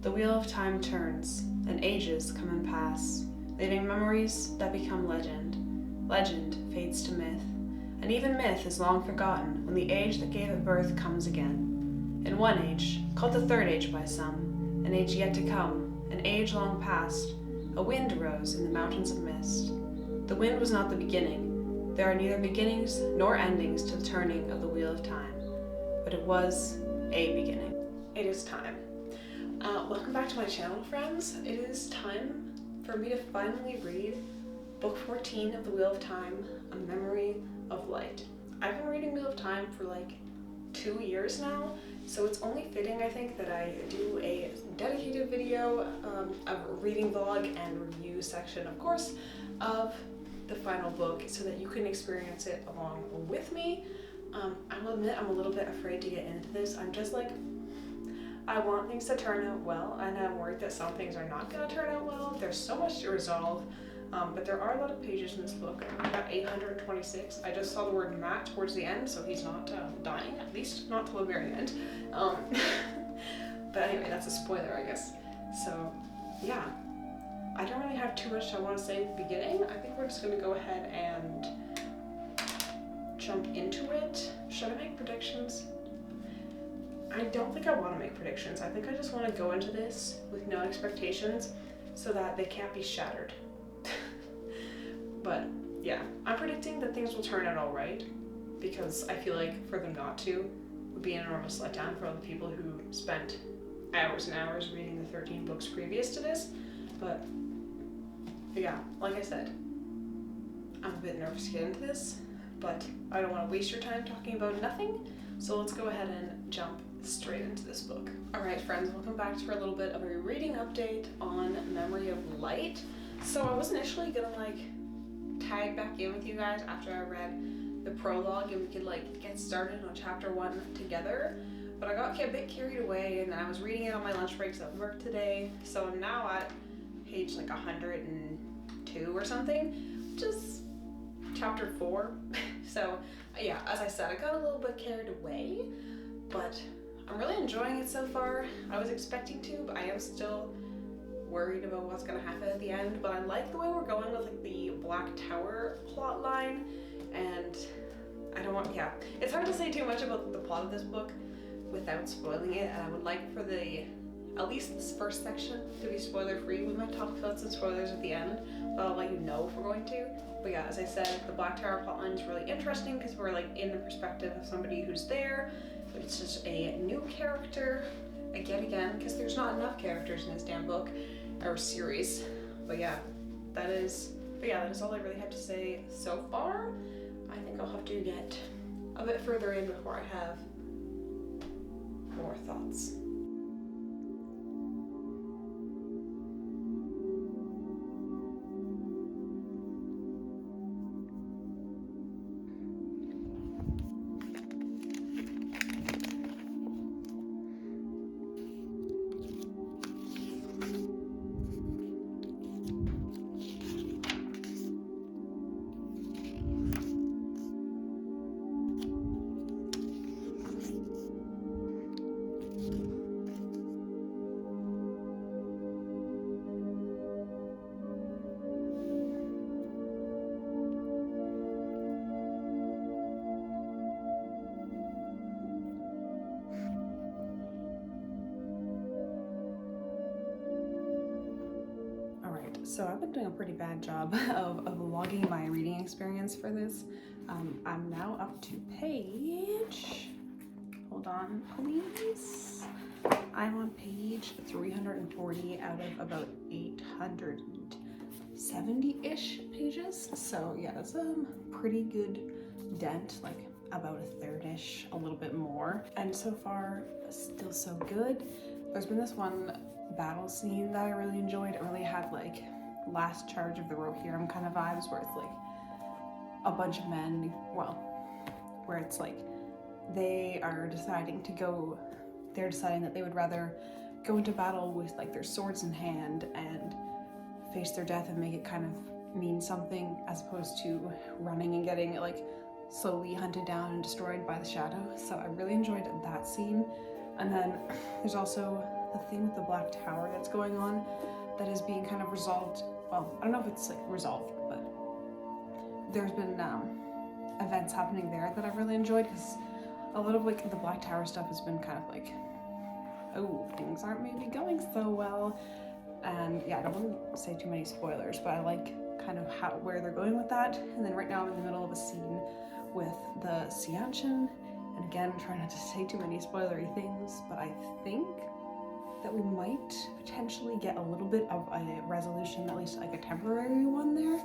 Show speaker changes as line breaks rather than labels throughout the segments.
The wheel of time turns, and ages come and pass, leaving memories that become legend. Legend fades to myth, and even myth is long forgotten when the age that gave it birth comes again. In one age, called the third age by some, an age yet to come, an age long past, a wind rose in the mountains of mist. The wind was not the beginning. There are neither beginnings nor endings to the turning of the wheel of time, but it was a beginning. It is time. Welcome back to my channel, friends. It is time for me to finally read book 14 of the Wheel of Time, A Memory of Light. I've been reading Wheel of Time for like 2 years now, so it's only fitting, I think, that I do a dedicated video, a reading vlog and review section, of course, of the final book so that you can experience it along with me. I will admit I'm a little bit afraid to get into this. I'm just like, I want things to turn out well, and I'm worried that some things are not going to turn out well. There's so much to resolve, but there are a lot of pages in this book. I've got 826. I just saw the word Matt towards the end, so he's not dying, at least not till the very end. But anyway, that's a spoiler, I guess. So, yeah. I don't really have too much I want to say at the beginning. I think we're just going to go ahead and jump into it. Should I make predictions? I don't think I want to make predictions. I think I just want to go into this with no expectations so that they can't be shattered. But yeah, I'm predicting that things will turn out all right, because I feel like for them not to would be an enormous letdown for all the people who spent hours and hours reading the 13 books previous to this. But yeah, like I said, I'm a bit nervous to get into this, but I don't want to waste your time talking about nothing, so let's go ahead and jump straight into this book. Alright friends, welcome back to a little bit of a reading update on Memory of Light. So I was initially gonna like tag back in with you guys after I read the prologue and we could like get started on chapter 1 together, but I got a bit carried away and then I was reading it on my lunch breaks at work today, so I'm now at page like 102 or something, which is chapter 4. So yeah, as I said, I got a little bit carried away, but I'm really enjoying it so far. I was expecting to, but I am still worried about what's gonna happen at the end, but I like the way we're going with like the Black Tower plot line, and I don't want, yeah, it's hard to say too much about the plot of this book without spoiling it, and I would like for at least this first section to be spoiler free. We might talk about some spoilers at the end, but I'll let you know if we're going to. But yeah, as I said, the Black Tower plotline is really interesting because we're like in the perspective of somebody who's there. It's just a new character, again, because there's not enough characters in this damn book or series. But yeah, that is all I really have to say so far. I think I'll have to get a bit further in before I have more thoughts. So I've been doing a pretty bad job of logging my reading experience for this. I'm now up to page, hold on please, I'm on page 340 out of about 870-ish pages. So yeah, that's a pretty good dent, like about a third-ish, a little bit more. And so far, still so good. There's been this one battle scene that I really enjoyed. It really had like last charge of the Rohirrim kind of vibes, where it's like a bunch of men, well, where it's like they are deciding to go, they're deciding that they would rather go into battle with like their swords in hand and face their death and make it kind of mean something, as opposed to running and getting like slowly hunted down and destroyed by the shadow. So I really enjoyed that scene. And then there's also the thing with the Black Tower that's going on that is being kind of resolved. Well, I don't know if it's like resolved, but there's been events happening there that I've really enjoyed, because a lot of like the Black Tower stuff has been kind of like, oh, things aren't maybe going so well. And yeah, I don't want to say too many spoilers, but I like kind of where they're going with that. And then right now I'm in the middle of a scene with the Seanchan, and again, I'm trying not to say too many spoilery things, but I think that we might potentially get a little bit of a resolution, at least like a temporary one there,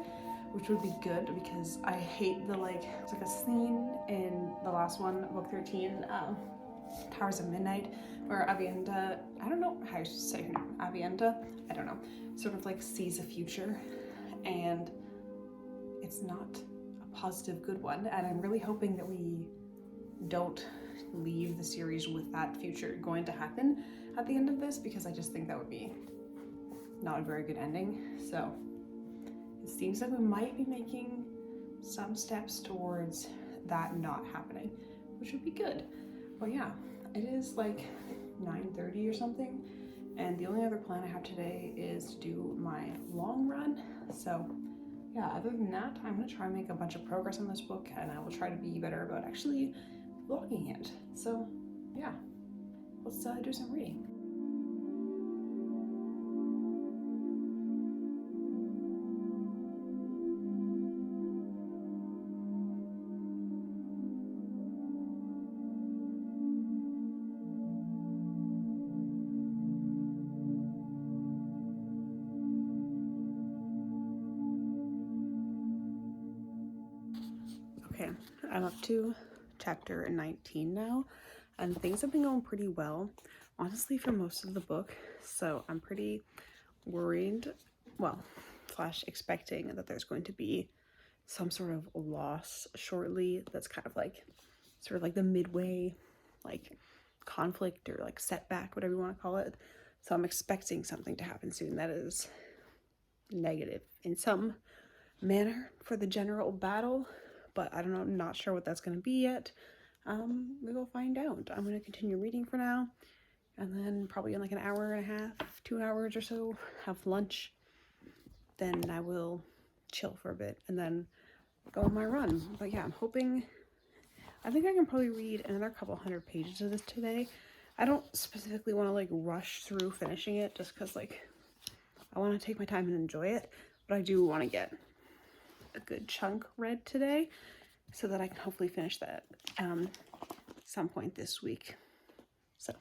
which would be good, because I hate the it's like a scene in the last one, book 13, Towers of Midnight, where Avienda, I don't know how you say her name, Avienda, I don't know, sort of like sees a future, and it's not a positive good one, and I'm really hoping that we don't leave the series with that future going to happen at the end of this, because I just think that would be not a very good ending. So it seems like we might be making some steps towards that not happening, which would be good. But yeah, it is like 9:30 or something, and the only other plan I have today is to do my long run. So yeah, other than that, I'm gonna try and make a bunch of progress on this book, and I will try to be better about actually vlogging it. So yeah, let's do some reading. Okay, I'm up to chapter 19 now, and things have been going pretty well, honestly, for most of the book. So I'm pretty worried, well, slash expecting that there's going to be some sort of loss shortly. That's kind of like sort of like the midway like conflict or like setback, whatever you want to call it. So I'm expecting something to happen soon that is negative in some manner for the general battle, but I don't know, not sure what that's going to be yet. We will find out. I'm going to continue reading for now, and then probably in like an hour and a half, 2 hours or so, have lunch. Then I will chill for a bit and then go on my run. But yeah, I'm hoping, I think I can probably read another couple 100 pages of this today. I don't specifically want to like rush through finishing it, just because like I want to take my time and enjoy it, but I do want to get a good chunk read today so that I can hopefully finish that some point this week. So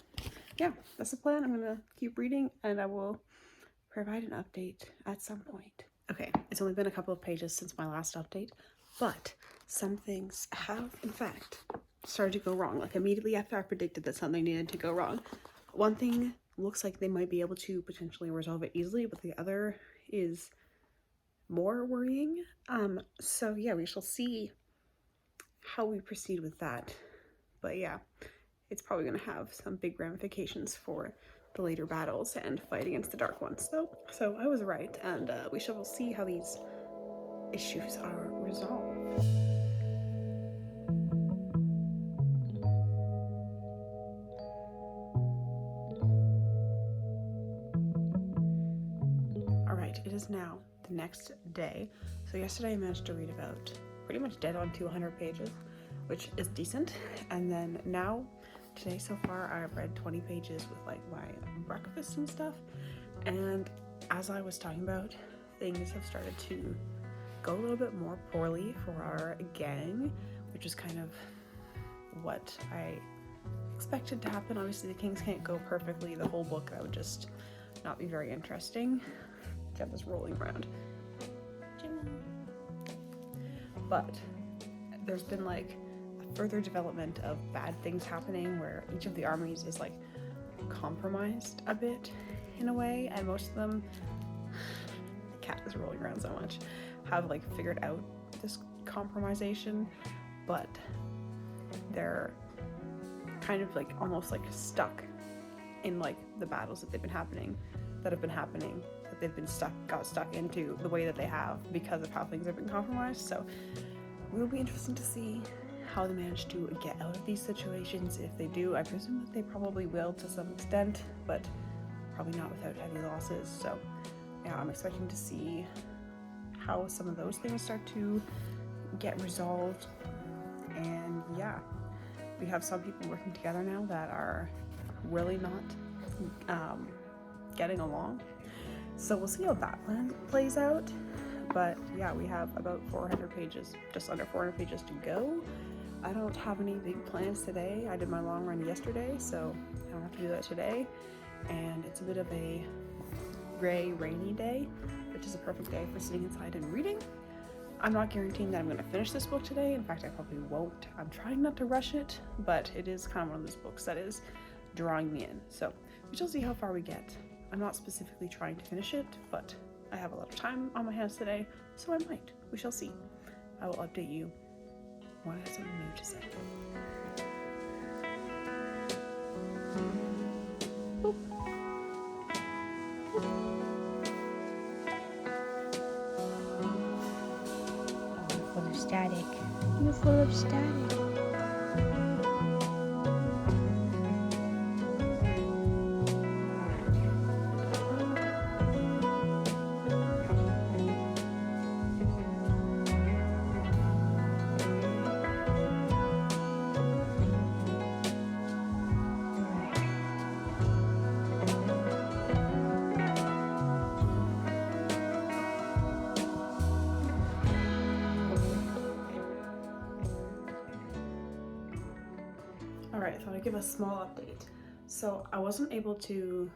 yeah, that's the plan. I'm gonna keep reading and I will provide an update at some point. Okay, it's only been a couple of pages since my last update, but some things have in fact started to go wrong, like immediately after I predicted that something needed to go wrong. One thing looks like they might be able to potentially resolve it easily, but the other is more worrying. So yeah, we shall see how we proceed with that. But yeah, it's probably going to have some big ramifications for the later battles and fight against the Dark Ones, though. So I was right, and we shall see how these issues are resolved. Alright, it is now the next day. So yesterday I managed to read about pretty much dead on 200 pages, which is decent. And then now, today so far, I've read 20 pages with like my breakfast and stuff. And as I was talking about, things have started to go a little bit more poorly for our gang, which is kind of what I expected to happen. Obviously the Kings can't go perfectly the whole book. That would just not be very interesting. Gemma's rolling around. Gemma. But there's been like a further development of bad things happening where each of the armies is like compromised a bit in a way, and most of them, the cat is rolling around so much, have like figured out this compromisation, but they're kind of like almost like stuck in like the battles that have been happening, that they've been got stuck into the way that they have because of how things have been compromised. So it will be interesting to see how they manage to get out of these situations. If they do, I presume that they probably will to some extent, but
probably not without heavy losses. So yeah, I'm expecting to see how some of those things start to get resolved. And yeah, we have some people working together now that are really not getting along. So we'll see how that plan plays out. But yeah, we have about 400 pages, just under 400 pages to go. I don't have any big plans today. I did my long run yesterday, so I don't have to do that today. And it's a bit of a gray, rainy day, which is a perfect day for sitting inside and reading. I'm not guaranteeing that I'm going to finish this book today. In fact, I probably won't. I'm trying not to rush it, but it is kind of one of those books that is drawing me in. So we shall see how far we get. I'm not specifically trying to finish it, but I have a lot of time on my hands today, so I might. We shall see. I will update you when I have something new to say. Boop.
You're full of static. You're full of static.
Alright, I thought I'd give a small update. So I wasn't able to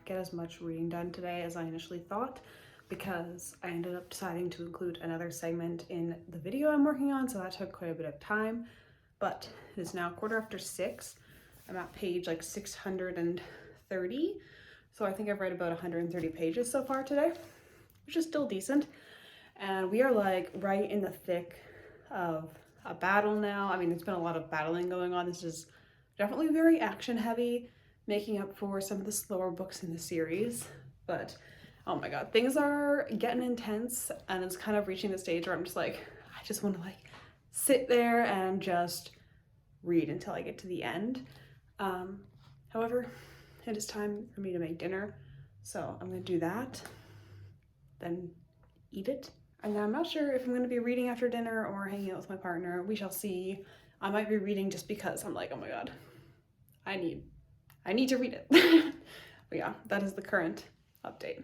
get as much reading done today as I initially thought because I ended up deciding to include another segment in the video I'm working on, so that took quite a bit of time. But it is now 6:15. I'm at page like 630, so I think I've read about 130 pages so far today, which is still decent. And we are like right in the thick of a battle now. I mean, there's been a lot of battling going on. This is definitely very action heavy, making up for some of the slower books in the series. But oh my god, things are getting intense, and it's kind of reaching the stage where I'm just like, I just want to like sit there and just read until I get to the end. However, it is time for me to make dinner, so I'm gonna do that, then eat it. And I'm not sure if I'm going to be reading after dinner or hanging out with my partner. We shall see. I might be reading just because I'm like, oh my god, I need to read it. But yeah, that is the current update.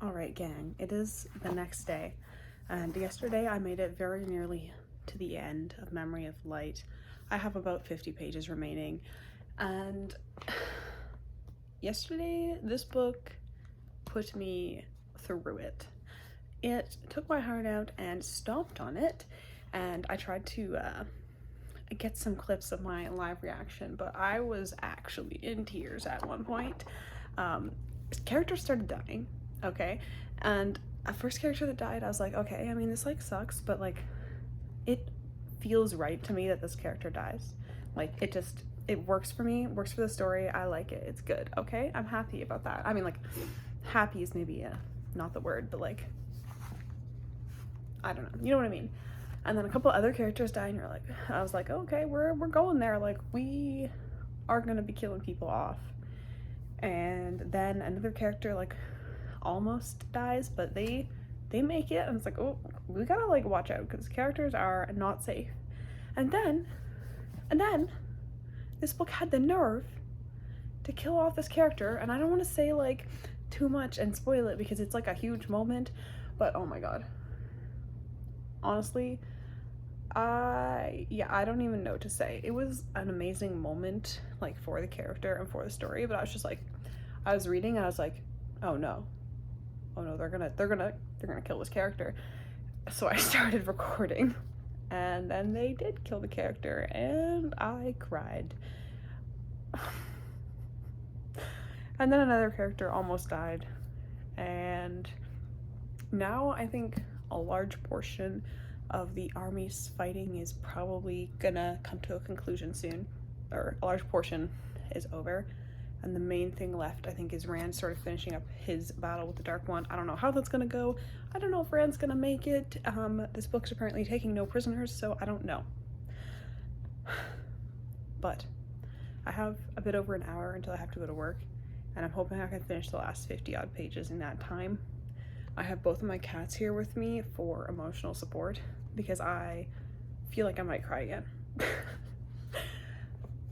Alright gang, it is the next day, and yesterday I made it very nearly to the end of Memory of Light. I have about 50 pages remaining, and yesterday this book put me through it. It took my heart out and stomped on it, and I tried to get some clips of my live reaction, but I was actually in tears at one point. Characters started dying, okay, and a first character that died, I was like, okay, I mean, this like sucks, but like it feels right to me that this character dies. Like it works for me, works for the story. I like it, it's good. Okay, I'm happy about that. I mean, like, happy is maybe not the word, but like, I don't know, you know what I mean. And then a couple other characters died, and I was like, okay, we're going there. Like, we are gonna be killing people off. And then another character like almost dies, but they make it, and it's like, oh, we gotta like watch out because characters are not safe. And then this book had the nerve to kill off this character, and I don't want to say like too much and spoil it because it's like a huge moment, but oh my god, honestly, I don't even know what to say. It was an amazing moment, like, for the character and for the story, but I was just like, I was reading and I was like, oh no, they're gonna kill this character. So I started recording, and then they did kill the character, and I cried. And then another character almost died, and now I think a large portion of the army's fighting is probably gonna come to a conclusion soon, or a large portion is over, and the main thing left, I think, is Rand sort of finishing up his battle with the Dark One. I don't know how that's gonna go. I don't know if Rand's gonna make it. This book's apparently taking no prisoners, so I don't know. But I have a bit over an hour until I have to go to work, and I'm hoping I can finish the last 50 odd pages in that time. I have both of my cats here with me for emotional support because I feel like I might cry again.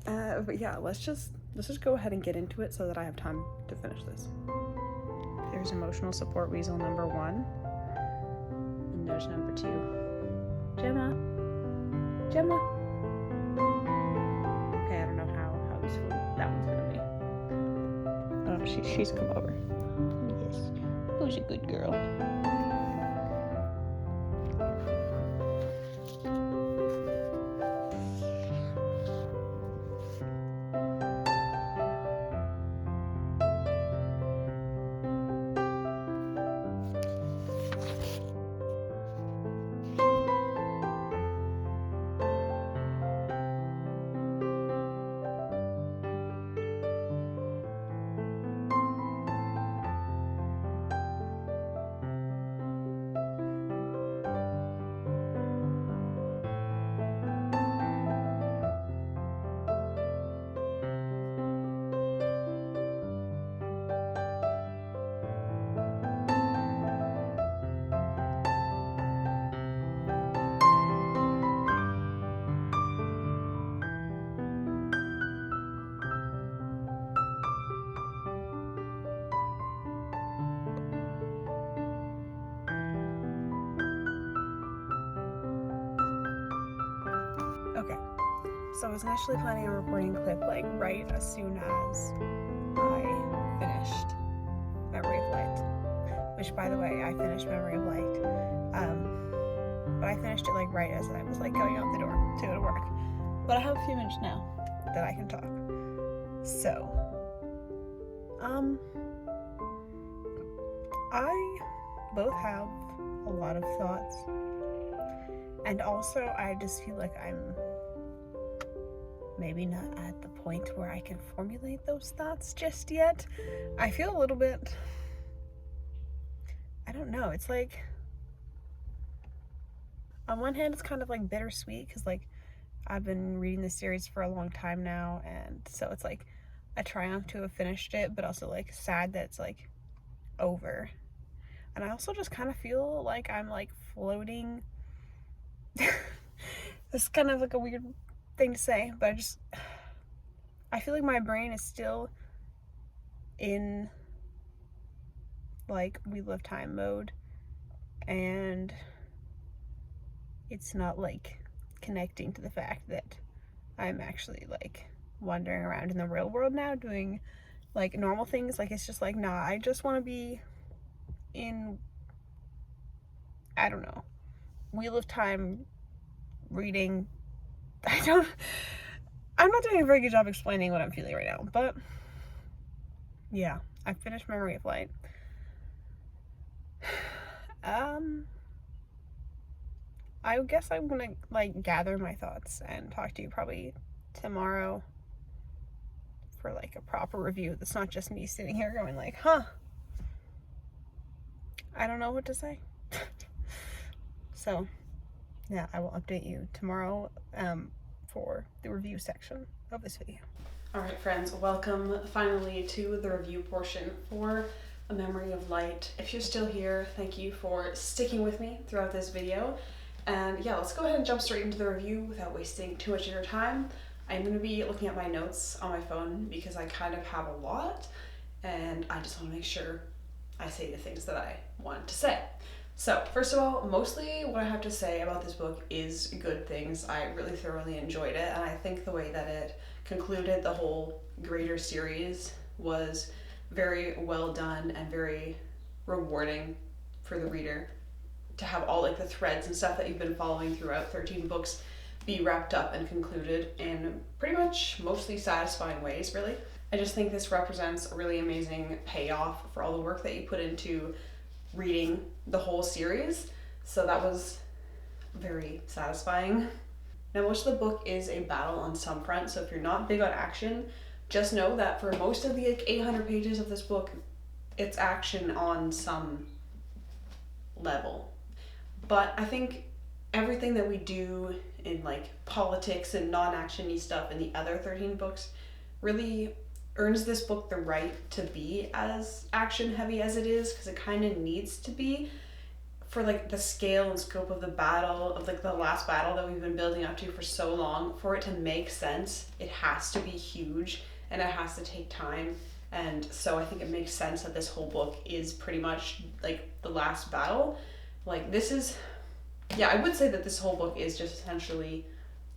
But yeah, let's just go ahead and get into it so that I have time to finish this. There's emotional support weasel number 1, and there's number 2. Gemma. Okay, I don't know how useful that one's gonna be. Oh, she's come over. Yes. Who's a good girl? Okay, so I was initially planning on recording a clip like right as soon as I finished Memory of Light, which, by the way, I finished Memory of Light, but I finished it like right as I was like going out the door to go to work. But I have a few minutes now that I can talk. So, I both have a lot of thoughts, and also I just feel like I'm maybe not at the point where I can formulate those thoughts just yet. I feel a little bit, I don't know, it's like, on one hand it's kind of like bittersweet because like I've been reading this series for a long time now, and so it's like a triumph to have finished it, but also like sad that it's like over. And I also just kind of feel like I'm like floating. This is kind of like a weird thing to say, but I feel like my brain is still in like We Live Time mode, and it's not like connecting to the fact that I'm actually like wandering around in the real world now doing like normal things. Like it's just like, nah, I just want to be in, I don't know, Wheel of Time reading. I'm not doing a very good job explaining what I'm feeling right now, but yeah, I finished Memory of Light. I guess I'm gonna like gather my thoughts and talk to you probably tomorrow for like a proper review that's not just me sitting here going like, huh, I don't know what to say. So yeah, I will update you tomorrow for the review section of this video.
Alright friends, welcome finally to the review portion for A Memory of Light. If you're still here, thank you for sticking with me throughout this video. And yeah, let's go ahead and jump straight into the review without wasting too much of your time. I'm going to be looking at my notes on my phone because I kind of have a lot and I just want to make sure I say the things that I want to say. So first of all, mostly what I have to say about this book is good things. I really thoroughly enjoyed it, and I think the way that it concluded the whole greater series was very well done and very rewarding for the reader to have all like the threads and stuff that you've been following throughout 13 books be wrapped up and concluded in pretty much mostly satisfying ways, really. I just think this represents a really amazing payoff for all the work that you put into reading the whole series, so that was very satisfying. Now most of the book is a battle on some front, so if you're not big on action, just know that for most of the like 800 pages of this book, it's action on some level. But I think everything that we do in like politics and non-action-y stuff in the other 13 books really earns this book the right to be as action heavy as it is, because it kind of needs to be for like the scale and scope of the battle, of like the last battle that we've been building up to for so long. For it to make sense, it has to be huge and it has to take time. And so I think it makes sense that this whole book is pretty much like the last battle. Like this is, yeah, I would say that this whole book is just essentially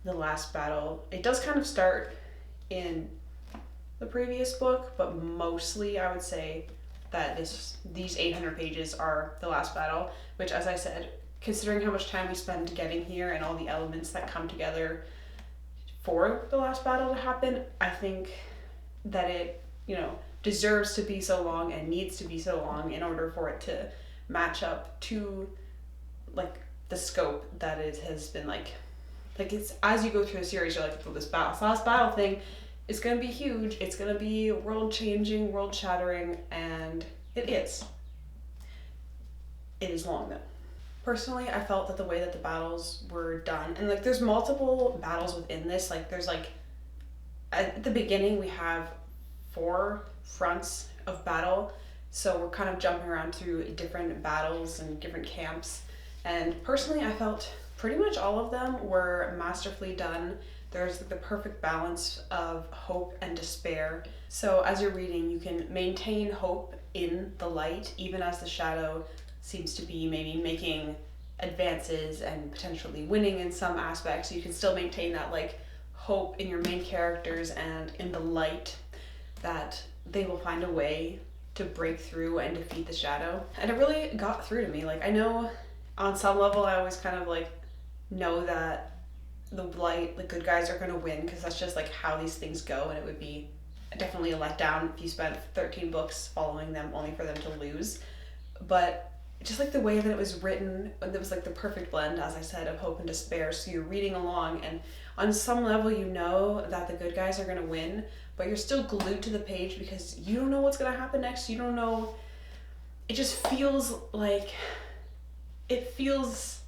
the last battle. It does kind of start in the previous book, but mostly I would say that these 800 pages are the last battle, which, as I said, considering how much time we spend getting here and all the elements that come together for the last battle to happen, I think that it, you know, deserves to be so long and needs to be so long in order for it to match up to like the scope that it has been like it's, as you go through the series, you're like, well, this last battle thing is going to be huge, it's going to be world-changing, world-shattering, and it is. It is long, though. Personally, I felt that the way that the battles were done, and like there's multiple battles within this, like there's like, at the beginning we have 4 fronts of battle, so we're kind of jumping around through different battles and different camps, and personally I felt pretty much all of them were masterfully done. There's the perfect balance of hope and despair. So as you're reading, you can maintain hope in the light, even as the shadow seems to be maybe making advances and potentially winning in some aspects. You can still maintain that like hope in your main characters and in the light that they will find a way to break through and defeat the shadow. And it really got through to me. Like I know on some level I always kind of like know that the light, the good guys are going to win, because that's just like how these things go, and it would be definitely a letdown if you spent 13 books following them only for them to lose. But just like the way that it was written, it was like the perfect blend, as I said, of hope and despair. So you're reading along and on some level you know that the good guys are going to win, but you're still glued to the page because you don't know what's going to happen next. You don't know. It just feels like there's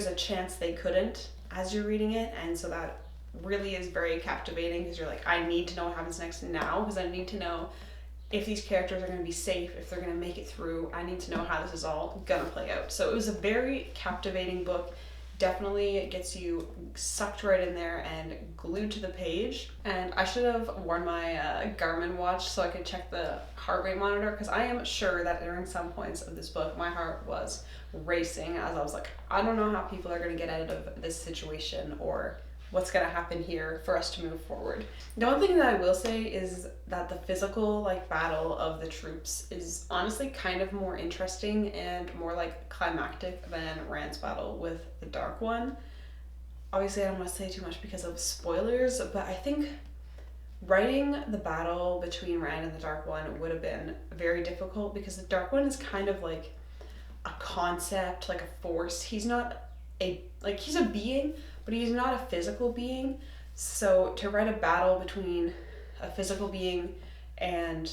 a chance they couldn't as you're reading it, and so that really is very captivating because you're like, I need to know what happens next now, because I need to know if these characters are going to be safe, if they're going to make it through. I need to know how this is all going to play out. So it was a very captivating book,
definitely gets you sucked right in there and glued to the page. And I should have worn my Garmin watch so I could check the heart rate monitor, because I am sure that during some points of this book my heart was racing as I was like, I don't know how people are going to get out of this situation or what's going to happen here for us to move forward. The one thing that I will say is that the physical like battle of the troops is honestly kind of more interesting and more like climactic than Rand's battle with the Dark One. Obviously I don't want to say too much because of spoilers, but I think writing the battle between Rand and the Dark One would have been very difficult, because the Dark One is kind of like a concept, like a force. He's not he's a being, but he's not a physical being. So to write a battle between a physical being and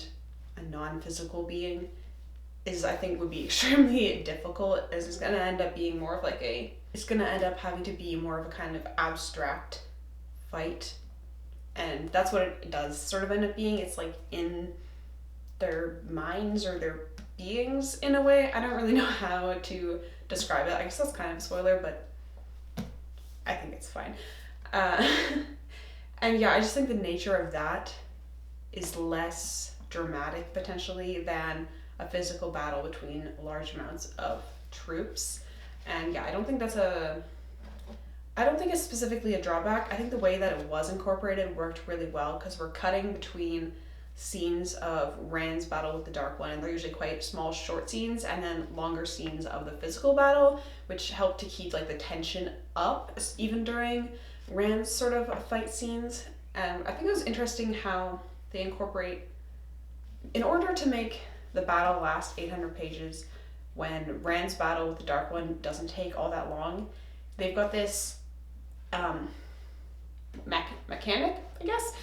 a non-physical being is, I think, would be extremely difficult, as it's going to end up being more of like it's going to end up having to be more of a kind of abstract fight. And that's what it does sort of end up being. It's like in their minds or their beings in a way. I don't really know how to describe it. I guess that's kind of a spoiler, but I think it's fine. And yeah, I just think the nature of that is less dramatic potentially than a physical battle between large amounts of troops. And yeah, I don't think it's specifically a drawback. I think the way that it was incorporated worked really well, because we're cutting between scenes of Rand's battle with the Dark One, and they're usually quite small, short scenes, and then longer scenes of the physical battle, which help to keep like the tension up even during Rand's sort of fight scenes. And I think it was interesting how they incorporate, in order to make the battle last 800 pages, when Rand's battle with the Dark One doesn't take all that long, they've got this mechanic, I guess,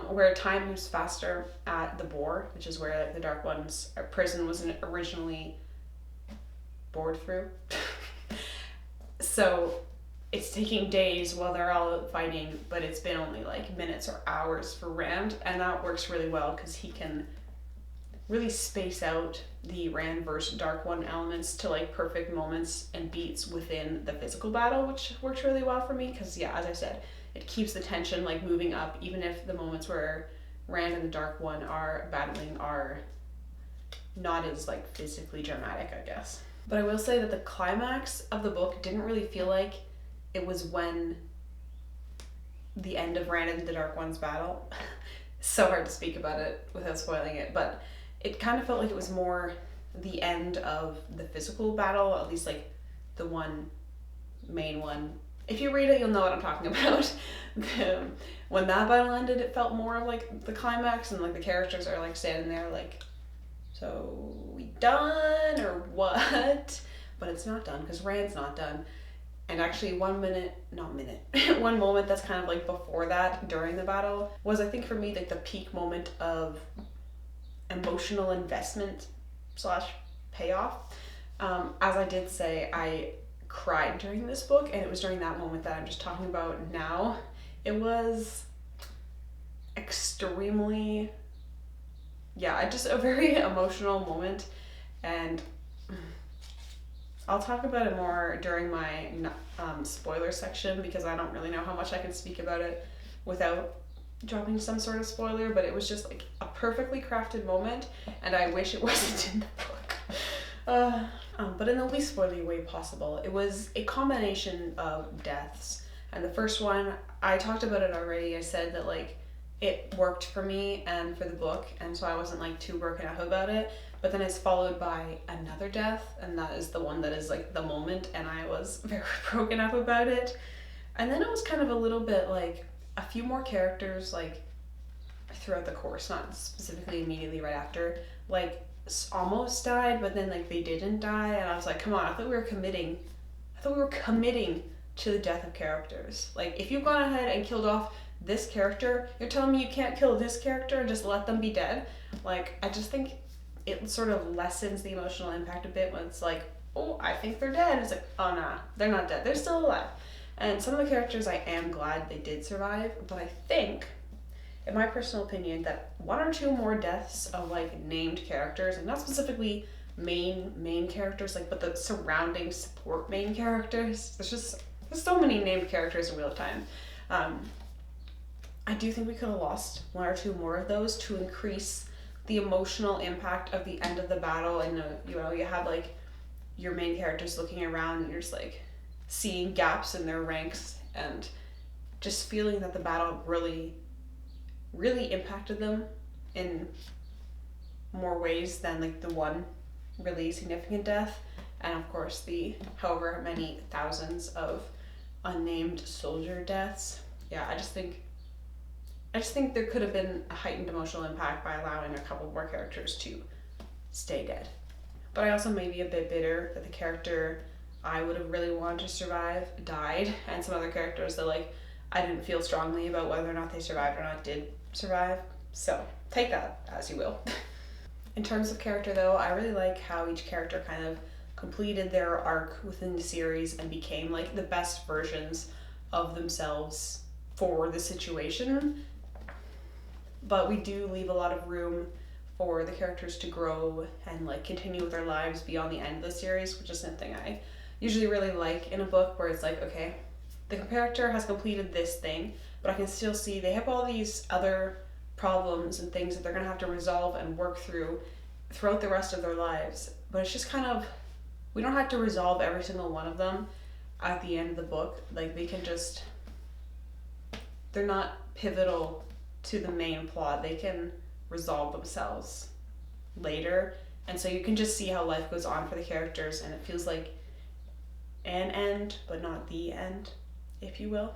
where time moves faster at the Boar, which is where the Dark One's prison was originally bored through. So it's taking days while they're all fighting, but it's been only like minutes or hours for Rand, and that works really well because he can really space out the Rand versus Dark One elements to like perfect moments and beats within the physical battle, which works really well for me because, yeah, as I said, it keeps the tension like moving up, even if the moments where Rand and the Dark One are battling are not as like physically dramatic, I guess. But I will say that the climax of the book didn't really feel like it was when the end of Rand and the Dark One's battle. So hard to speak about it without spoiling it, but it kind of felt like it was more the end of the physical battle, at least like the one main one. If you read it, you'll know what I'm talking about. When that battle ended, it felt more of like the climax, and like the characters are like standing there like, so we done or what? But it's not done because Rand's not done. And actually one moment that's kind of like before that, during the battle, was, I think for me, like the peak moment of emotional investment / payoff. As I did say, I cried during this book, and it was during that moment that I'm just talking about now. It was extremely, just a very emotional moment, and I'll talk about it more during my spoiler section, because I don't really know how much I can speak about it without dropping some sort of spoiler, but it was just like a perfectly crafted moment, and I wish it wasn't in the book. But in the least spoilery way possible. It was a combination of deaths, and the first one, I talked about it already. I said that like it worked for me and for the book, and so I wasn't like too broken up about it. But then it's followed by another death, and that is the one that is like the moment, and I was very broken up about it. And then it was kind of a little bit like a few more characters like throughout the course, not specifically immediately right after, like almost died, but then like they didn't die, and I was like, come on, I thought we were committing to the death of characters. Like, if you've gone ahead and killed off this character, you're telling me you can't kill this character and just let them be dead? Like, I just think it sort of lessens the emotional impact a bit when it's like, oh, I think they're dead. It's like, oh nah, they're not dead, they're still alive. And some of the characters I am glad they did survive, but I think, in my personal opinion, that one or two more deaths of like named characters, and not specifically main characters, like, but the surrounding support main characters, there's just there's so many named characters in Wheel of Time. I do think we could have lost one or two more of those to increase the emotional impact of the end of the battle. And you know, you have like your main characters looking around and you're just like seeing gaps in their ranks and just feeling that the battle really impacted them in more ways than like the one really significant death, and of course the however many thousands of unnamed soldier deaths. Yeah, I just think there could have been a heightened emotional impact by allowing a couple more characters to stay dead. But I also may be a bit bitter that the character I would have really wanted to survive died, and some other characters that like I didn't feel strongly about whether or not they survived or not did survive. So take that as you will. In terms of character though, I really like how each character kind of completed their arc within the series and became like the best versions of themselves for the situation. But we do leave a lot of room for the characters to grow and like continue with their lives beyond the end of the series, which is something I usually really like in a book, where it's like, okay, the character has completed this thing, but I can still see they have all these other problems and things that they're gonna have to resolve and work through throughout the rest of their lives. But it's just kind of, we don't have to resolve every single one of them at the end of the book. Like they can just, they're not pivotal to the main plot. They can resolve themselves later, and so you can just see how life goes on for the characters, and it feels like an end but not the end, if you will.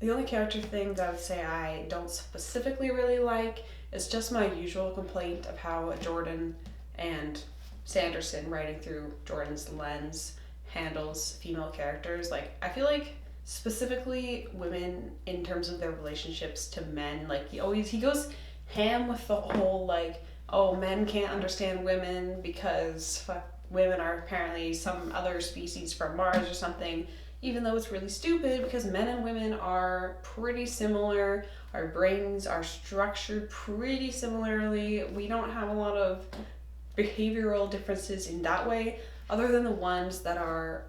The only character thing that I would say I don't specifically really like is just my usual complaint of how Jordan and Sanderson, writing through Jordan's lens, handles female characters. Like I feel like specifically women in terms of their relationships to men, like he goes ham with the whole like, oh, men can't understand women because women are apparently some other species from Mars or something, even though it's really stupid because men and women are pretty similar. Our brains are structured pretty similarly. We don't have a lot of behavioral differences in that way, other than the ones that are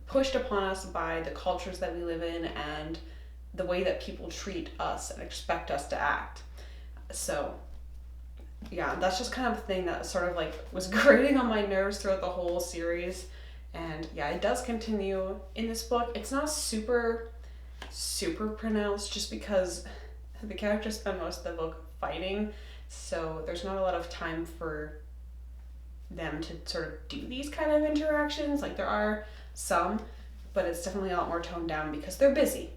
pushed upon us by the cultures that we live in and the way that people treat us and expect us to act. So yeah, that's just kind of a thing that sort of like was grating on my nerves throughout the whole series. And yeah, it does continue in this book. It's not super pronounced just because the characters spend most of the book fighting, so there's not a lot of time for them to sort of do these kind of interactions. Like there are some, but it's definitely a lot more toned down because they're busy.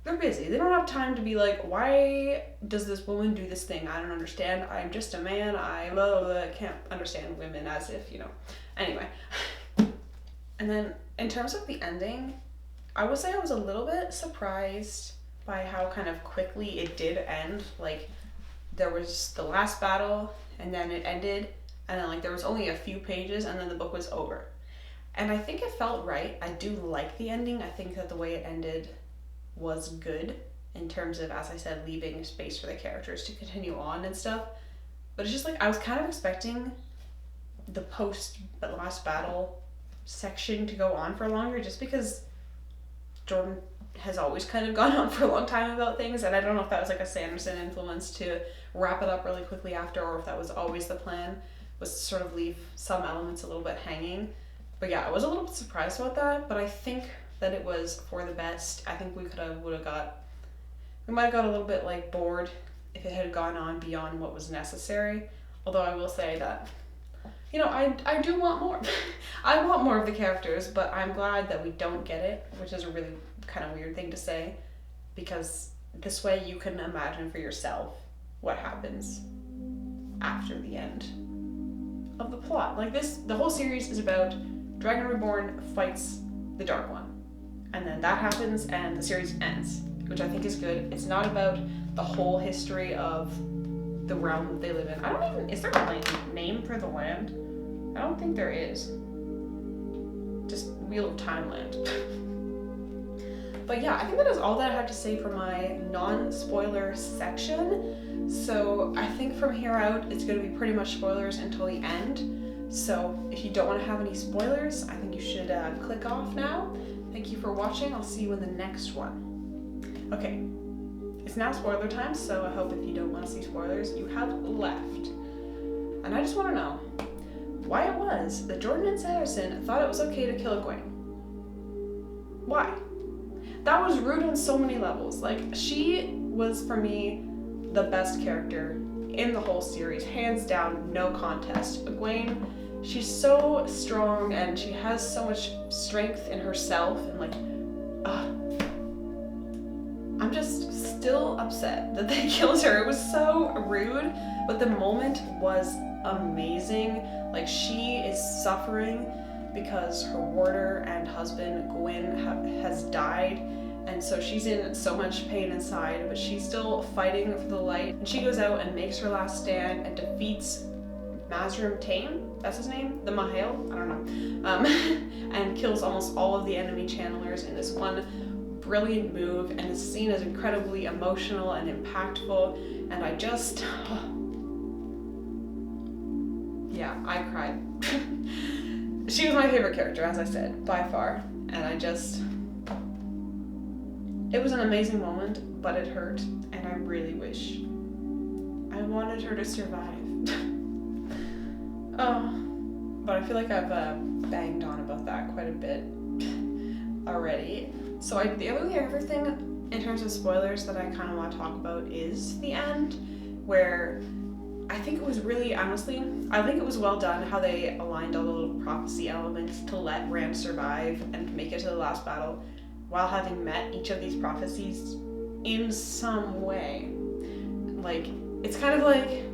They don't have time to be like, why does this woman do this thing? I don't understand. I'm just a man. I can't understand women, as if, you know. Anyway. And then in terms of the ending, I would say I was a little bit surprised by how kind of quickly it did end. Like there was the last battle and then it ended, and then like there was only a few pages and then the book was over. And I think it felt right. I do like the ending. I think that the way it ended was good in terms of, as I said, leaving space for the characters to continue on and stuff. But it's just like I was kind of expecting the last battle section to go on for longer, just because Jordan has always kind of gone on for a long time about things, and I don't know if that was like a Sanderson influence to wrap it up really quickly after, or if that was always the plan, was to sort of leave some elements a little bit hanging. But yeah, I was a little bit surprised about that, but I think that it was for the best. I think we might have got a little bit like bored if it had gone on beyond what was necessary. Although I will say that, you know, I do want more. I want more of the characters, but I'm glad that we don't get it, which is a really kind of weird thing to say, because this way you can imagine for yourself what happens after the end of the plot. Like the whole series is about Dragon Reborn fights the Dark One. And then that happens and the series ends, which I think is good. It's not about the whole history of the realm that they live in. Is there a name for the land? I don't think there is. Just Wheel of Time land. But yeah, I think that is all that I have to say for my non-spoiler section. So I think from here out, it's going to be pretty much spoilers until the end. So if you don't want to have any spoilers, I think you should click off now.
Thank you for watching. I'll see you in the next one. Okay, it's now spoiler time, so I hope if you don't want to see spoilers, you have left. And I just want to know why it was that Jordan and Sanderson thought it was okay to kill Egwene. Why? That was rude on so many levels. Like, she was, for me, the best character in the whole series, hands down, no contest. Egwene, she's so strong and she has so much strength in herself, and like, I'm just still upset that they killed her. It was so rude, but the moment was amazing. Like, she is suffering because her warder and husband, Gwyn, has died, and so she's in so much pain inside, but she's still fighting for the light. And she goes out and makes her last stand and defeats Mazrim Taim, that's his name? The Mahale? I don't know. And kills almost all of the enemy channelers in this one brilliant move, and is seen as incredibly emotional and impactful, and I just... yeah, I cried. She was my favorite character, as I said, by far, and I just... It was an amazing moment, but it hurt, and I really wish I wanted her to survive. Oh, but I feel like I've banged on about that quite a bit already. So the other thing in terms of spoilers that I kind of want to talk about is the end, where I think it was really, honestly, I think it was well done how they aligned all the little prophecy elements to let Rand survive and make it to the last battle, while having met each of these prophecies in some way. Like, it's kind of like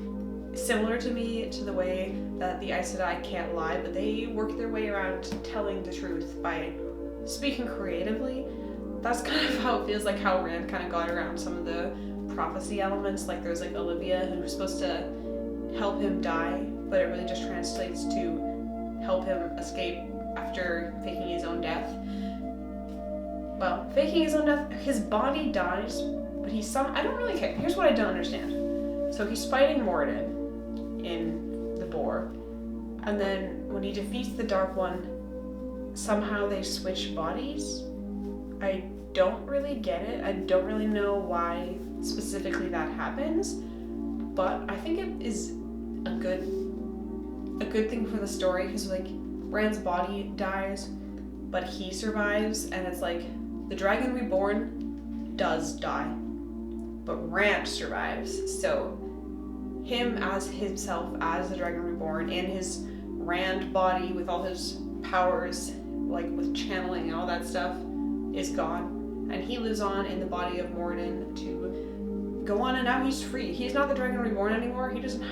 similar to me to the way that the Aes Sedai can't lie, but they work their way around telling the truth by speaking creatively. That's kind of how it feels like how Rand kind of got around some of the prophecy elements. Like, there's like Olivia, who was supposed to help him die, but it really just translates to help him escape after faking his own death. Well, faking his own death, his body dies, but I don't really care. Here's what I don't understand. So he's fighting Moradin in the Boar, and then when he defeats the Dark One, somehow they switch bodies. I don't really get it. I don't really know why specifically that happens, but I think it is a good thing for the story, because like Rand's body dies, but he survives, and it's like the Dragon Reborn does die, but Rand survives. So him as himself, as the Dragon Reborn, in his Rand body with all his powers, like with channeling and all that stuff, is gone, and he lives on in the body of Moradin to go on, and now he's free. He's not the Dragon Reborn anymore. He doesn't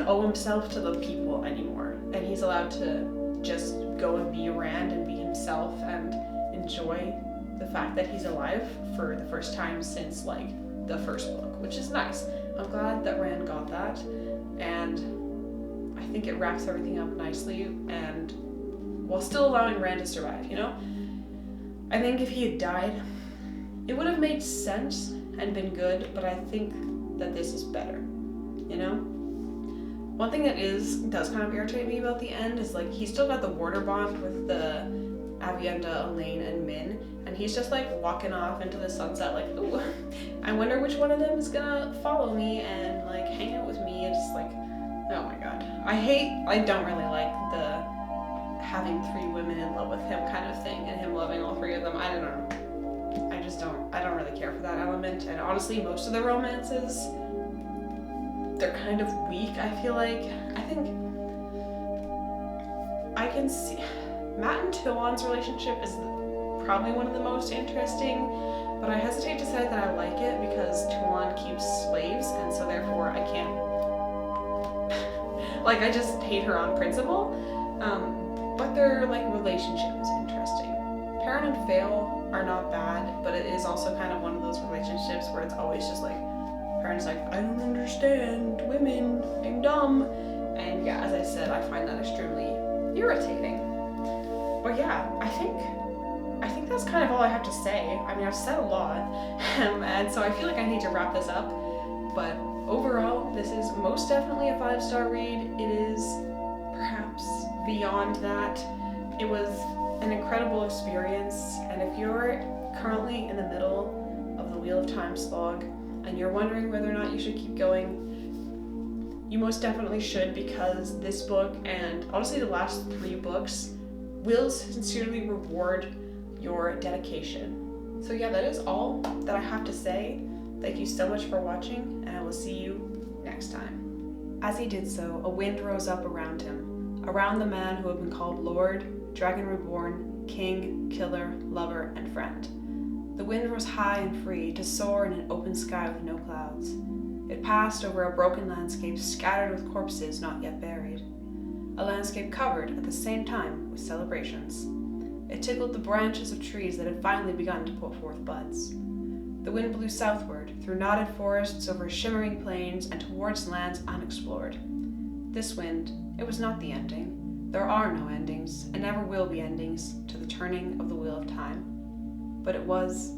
owe himself to the people anymore, and he's allowed to just go and be Rand and be himself and enjoy the fact that he's alive for the first time since like the first book, which is nice. I'm glad that Rand got that, and I think it wraps everything up nicely, and while still allowing Rand to survive, you know? I think if he had died, it would have made sense and been good, but I think that this is better, you know? One thing that does kind of irritate me about the end is like, he's still got the warder bond with the Avienda, Elaine, and Min, and he's just like walking off into the sunset like, ooh, I wonder which one of them is gonna follow me and like hang out with me. It's like, oh my god. I don't really like the having 3 women in love with him kind of thing, and him loving all 3 of them. I don't know. I don't really care for that element, and honestly, most of the romances, they're kind of weak, I feel like. I think I can see Matt and Tuon's relationship is probably one of the most interesting, but I hesitate to say that I like it because Tuon keeps slaves, and so therefore I can't like, I just hate her on principle. But their like relationship is interesting. Perrin and Fail are not bad, but it is also kind of one of those relationships where it's always just like, Perrin's like, I don't understand women, I'm dumb. And yeah, as I said, I find that extremely irritating. But yeah, I think that's kind of all I have to say. I mean, I've said a lot, and so I feel like I need to wrap this up. But overall, this is most definitely a 5-star read. It is perhaps beyond that. It was
an incredible experience, and if you're currently in the middle of the Wheel of Time slog and you're wondering whether or not you should keep going, you most definitely should, because this book and honestly the last 3 books will sincerely reward your dedication. So yeah, that is all that I have to say. Thank you so much for watching, and I will see you next time. As he did so, a wind rose up around him, around the man who had been called Lord, Dragon Reborn, King, Killer, Lover, and Friend. The wind rose high and free to soar in an open sky with no clouds. It passed over a broken landscape scattered with corpses not yet buried. A landscape covered at the same time with celebrations. It tickled the branches of trees that had finally begun to put forth buds. The wind blew southward, through knotted forests, over shimmering plains, and towards lands unexplored. This wind, it was not the ending. There are no endings, and never will be endings, to the turning of the Wheel of Time. But it was